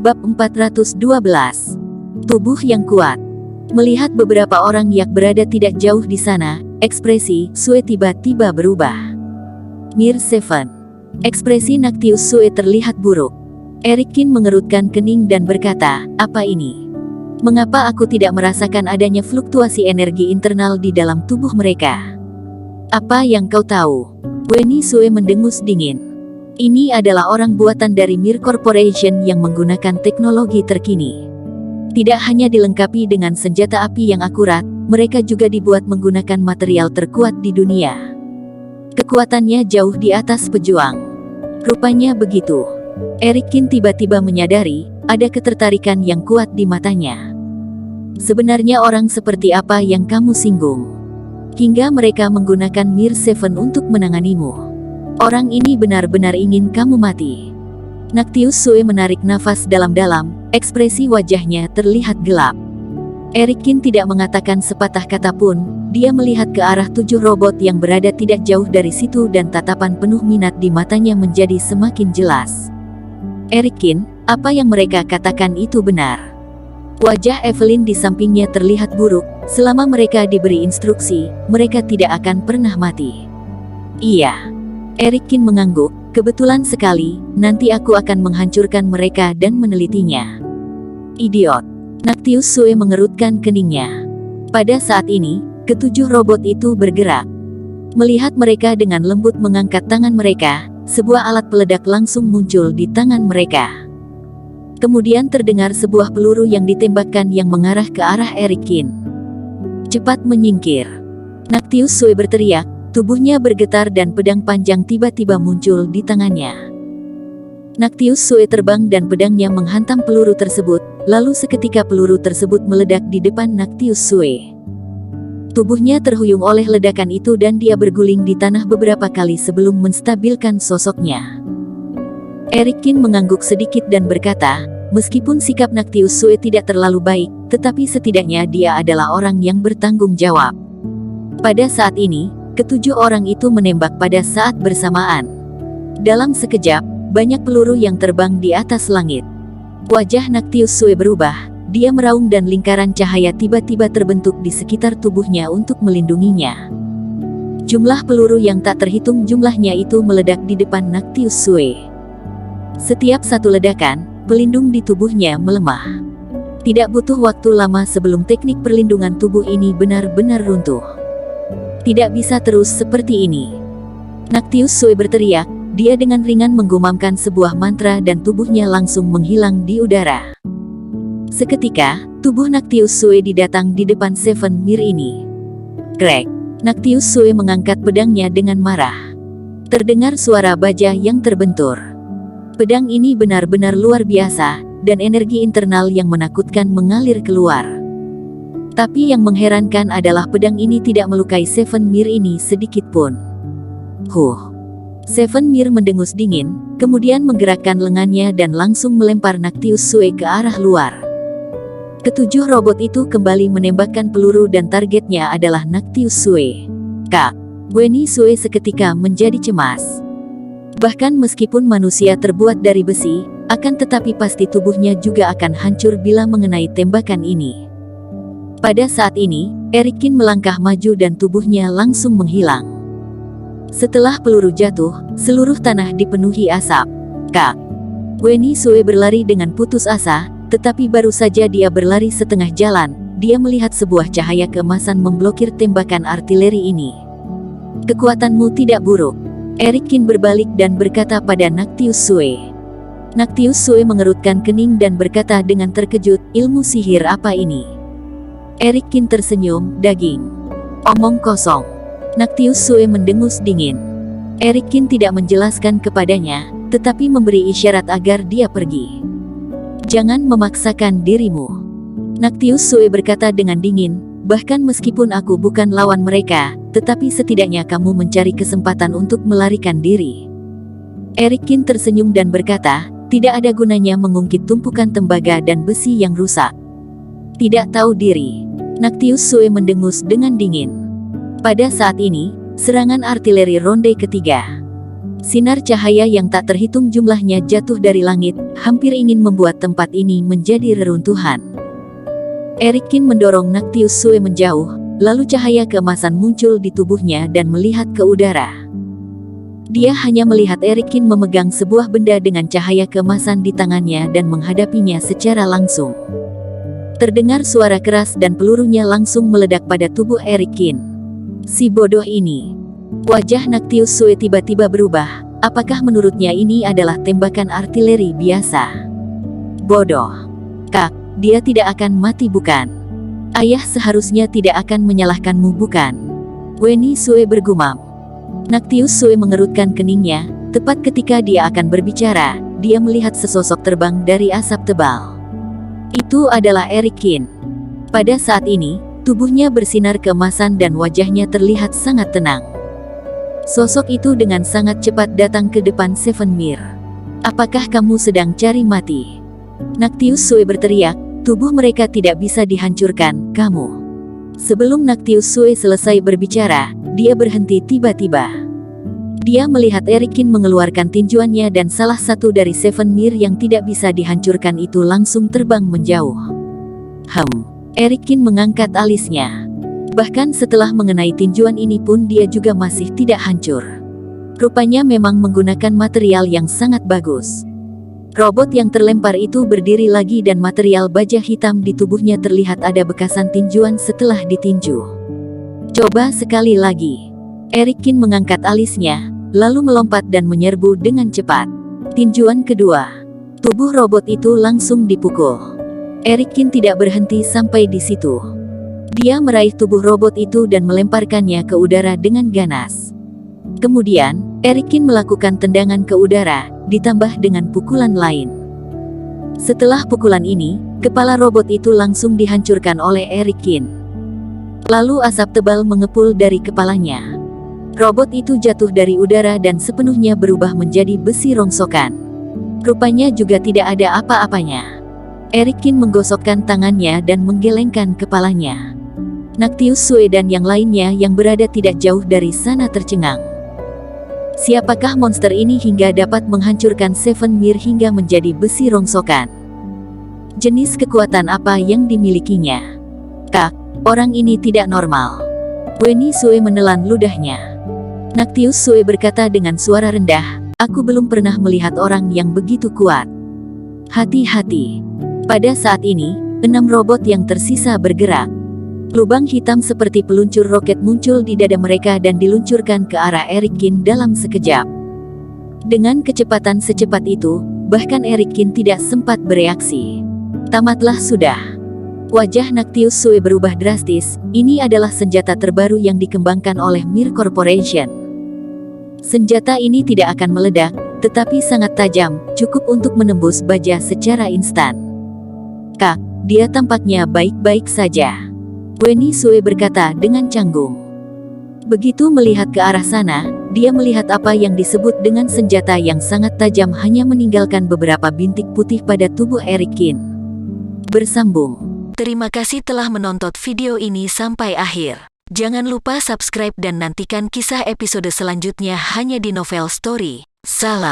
Bab 412. Tubuh yang kuat. Melihat beberapa orang yang berada tidak jauh di sana, ekspresi Sue tiba-tiba berubah. Mir 7. Ekspresi Nactius Sue terlihat buruk. Erikin mengerutkan kening dan berkata, "Apa ini? Mengapa aku tidak merasakan adanya fluktuasi energi internal di dalam tubuh mereka?" "Apa yang kau tahu?" Weni Sue mendengus dingin. Ini adalah orang buatan dari Mir Corporation yang menggunakan teknologi terkini. Tidak hanya dilengkapi dengan senjata api yang akurat, mereka juga dibuat menggunakan material terkuat di dunia. Kekuatannya jauh di atas pejuang. Rupanya begitu. Erikin tiba-tiba menyadari, ada ketertarikan yang kuat di matanya. Sebenarnya orang seperti apa yang kamu singgung? Hingga mereka menggunakan Mir 7 untuk menanganimu. Orang ini benar-benar ingin kamu mati. Nactius Sue menarik nafas dalam-dalam, ekspresi wajahnya terlihat gelap. Erikin tidak mengatakan sepatah kata pun, dia melihat ke arah 7 robot yang berada tidak jauh dari situ dan tatapan penuh minat di matanya menjadi semakin jelas. Erikin, apa yang mereka katakan itu benar. Wajah Evelyn di sampingnya terlihat buruk, selama mereka diberi instruksi, mereka tidak akan pernah mati. Iya. Erikin mengangguk, kebetulan sekali, nanti aku akan menghancurkan mereka dan menelitinya. Idiot. Nactius Sue mengerutkan keningnya. Pada saat ini, ketujuh robot itu bergerak. Melihat mereka dengan lembut mengangkat tangan mereka, sebuah alat peledak langsung muncul di tangan mereka. Kemudian terdengar sebuah peluru yang ditembakkan yang mengarah ke arah Erikin. "Cepat menyingkir!" Nactius Sue berteriak. Tubuhnya bergetar dan pedang panjang tiba-tiba muncul di tangannya. Nactius Sue terbang dan pedangnya menghantam peluru tersebut, lalu seketika peluru tersebut meledak di depan Nactius Sue. Tubuhnya terhuyung oleh ledakan itu dan dia berguling di tanah beberapa kali sebelum menstabilkan sosoknya. Erikin mengangguk sedikit dan berkata, meskipun sikap Nactius Sue tidak terlalu baik, tetapi setidaknya dia adalah orang yang bertanggung jawab. Pada saat ini, ketujuh orang itu menembak pada saat bersamaan. Dalam sekejap, banyak peluru yang terbang di atas langit. Wajah Nactius Sue berubah, dia meraung dan lingkaran cahaya tiba-tiba terbentuk di sekitar tubuhnya untuk melindunginya. Jumlah peluru yang tak terhitung jumlahnya itu meledak di depan Nactius Sue. Setiap satu ledakan, pelindung di tubuhnya melemah. Tidak butuh waktu lama sebelum teknik perlindungan tubuh ini benar-benar runtuh. Tidak bisa terus seperti ini. Nactius Sue berteriak, dia dengan ringan menggumamkan sebuah mantra dan tubuhnya langsung menghilang di udara. Seketika, tubuh Nactius Sue didatang di depan 7 Mir ini. Krek. Nactius Sue mengangkat pedangnya dengan marah. Terdengar suara baja yang terbentur. Pedang ini benar-benar luar biasa, dan energi internal yang menakutkan mengalir keluar. Tapi yang mengherankan adalah pedang ini tidak melukai 7 Mir ini sedikit pun. 7 Mir mendengus dingin, kemudian menggerakkan lengannya dan langsung melempar Nactius Sue ke arah luar. Ketujuh robot itu kembali menembakkan peluru dan targetnya adalah Nactius Sue. Kak, Weni Sue seketika menjadi cemas. Bahkan meskipun manusia terbuat dari besi, akan tetapi pasti tubuhnya juga akan hancur bila mengenai tembakan ini. Pada saat ini, Erikin melangkah maju dan tubuhnya langsung menghilang. Setelah peluru jatuh, seluruh tanah dipenuhi asap. Kak. Weni Sue berlari dengan putus asa, tetapi baru saja dia berlari setengah jalan, dia melihat sebuah cahaya keemasan memblokir tembakan artileri ini. Kekuatanmu tidak buruk. Erikin berbalik dan berkata pada Nactius Sue. Nactius Sue mengerutkan kening dan berkata dengan terkejut, ilmu sihir apa ini? Erikin tersenyum, daging. Omong kosong. Nactius Sue mendengus dingin. Erikin tidak menjelaskan kepadanya, tetapi memberi isyarat agar dia pergi. Jangan memaksakan dirimu. Nactius Sue berkata dengan dingin, bahkan meskipun aku bukan lawan mereka, tetapi setidaknya kamu mencari kesempatan untuk melarikan diri. Erikin tersenyum dan berkata, tidak ada gunanya mengungkit tumpukan tembaga dan besi yang rusak. Tidak tahu diri. Nactius Sue mendengus dengan dingin. Pada saat ini, serangan artileri ronde ketiga. Sinar cahaya yang tak terhitung jumlahnya jatuh dari langit, hampir ingin membuat tempat ini menjadi reruntuhan. Erikin mendorong Nactius Sue menjauh, lalu cahaya keemasan muncul di tubuhnya dan melihat ke udara. Dia hanya melihat Erikin memegang sebuah benda dengan cahaya keemasan di tangannya dan menghadapinya secara langsung. Terdengar suara keras dan pelurunya langsung meledak pada tubuh Erikin. Si bodoh ini. Wajah Nactius Sue tiba-tiba berubah. Apakah menurutnya ini adalah tembakan artileri biasa? Bodoh. Kak, dia tidak akan mati bukan? Ayah seharusnya tidak akan menyalahkanmu bukan? Weni Sue bergumam. Nactius Sue mengerutkan keningnya. Tepat ketika dia akan berbicara, dia melihat sesosok terbang dari asap tebal. Itu adalah Erikin. Pada saat ini, tubuhnya bersinar keemasan dan wajahnya terlihat sangat tenang. Sosok itu dengan sangat cepat datang ke depan Seven Mir. Apakah kamu sedang cari mati? Nactius Sue berteriak, tubuh mereka tidak bisa dihancurkan, kamu. Sebelum Nactius Sue selesai berbicara, dia berhenti tiba-tiba. Dia melihat Erikin mengeluarkan tinjuannya dan salah satu dari Seven Mir yang tidak bisa dihancurkan itu langsung terbang menjauh. Erikin mengangkat alisnya. Bahkan setelah mengenai tinjuan ini pun dia juga masih tidak hancur. Rupanya memang menggunakan material yang sangat bagus. Robot yang terlempar itu berdiri lagi dan material baja hitam di tubuhnya terlihat ada bekasan tinjuan setelah ditinju. Coba sekali lagi. Erikin mengangkat alisnya, lalu melompat dan menyerbu dengan cepat. Tinjuan kedua. Tubuh robot itu langsung dipukul. Erikin tidak berhenti sampai di situ. Dia meraih tubuh robot itu dan melemparkannya ke udara dengan ganas. Kemudian, Erikin melakukan tendangan ke udara, ditambah dengan pukulan lain. Setelah pukulan ini, kepala robot itu langsung dihancurkan oleh Erikin. Lalu asap tebal mengepul dari kepalanya. Robot itu jatuh dari udara dan sepenuhnya berubah menjadi besi rongsokan. Rupanya juga tidak ada apa-apanya. Erikin menggosokkan tangannya dan menggelengkan kepalanya. Nactius Sue dan yang lainnya yang berada tidak jauh dari sana tercengang. Siapakah monster ini hingga dapat menghancurkan Seven Mir hingga menjadi besi rongsokan? Jenis kekuatan apa yang dimilikinya? Kak, orang ini tidak normal. Weni Sue menelan ludahnya. Nactius Sue berkata dengan suara rendah, aku belum pernah melihat orang yang begitu kuat. Hati-hati. Pada saat ini, 6 robot yang tersisa bergerak. Lubang hitam seperti peluncur roket muncul di dada mereka dan diluncurkan ke arah Erikin dalam sekejap. Dengan kecepatan secepat itu, bahkan Erikin tidak sempat bereaksi. Tamatlah sudah. Wajah Nactius Sue berubah drastis, ini adalah senjata terbaru yang dikembangkan oleh Mir Corporation. Senjata ini tidak akan meledak, tetapi sangat tajam, cukup untuk menembus baja secara instan. Kak, dia tampaknya baik-baik saja. Weni Sue berkata dengan canggung. Begitu melihat ke arah sana, dia melihat apa yang disebut dengan senjata yang sangat tajam hanya meninggalkan beberapa bintik putih pada tubuh Erikin. Bersambung. Terima kasih telah menonton video ini sampai akhir. Jangan lupa subscribe dan nantikan kisah episode selanjutnya hanya di Novel Story. Salam.